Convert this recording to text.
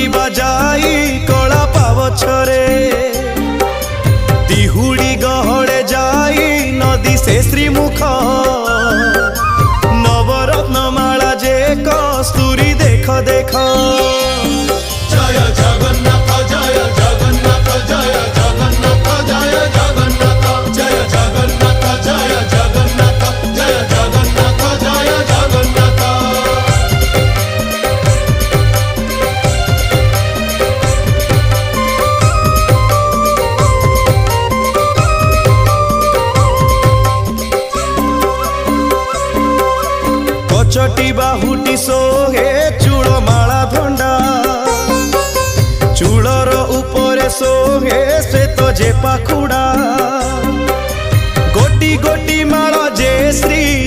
घंटी बजाई कला पावछरे दिहुड़ी गहड़े जाई नदी से श्रीमुख नवरत्न माला जे कस्तूरी देख देख जय जगन्नाथ जय जगन्नाथ जय जगन्नाथ जय जगन्नाथ जय जगन्नाथ जय जगन्नाथ जय जगन्नाथ जय जगन्नाथ। कचटी बाहुटी सोहे चूड़ माला धंडा चूड़र उपरे सोहे श्वेत जे पाखुड़ा गोटी गोटी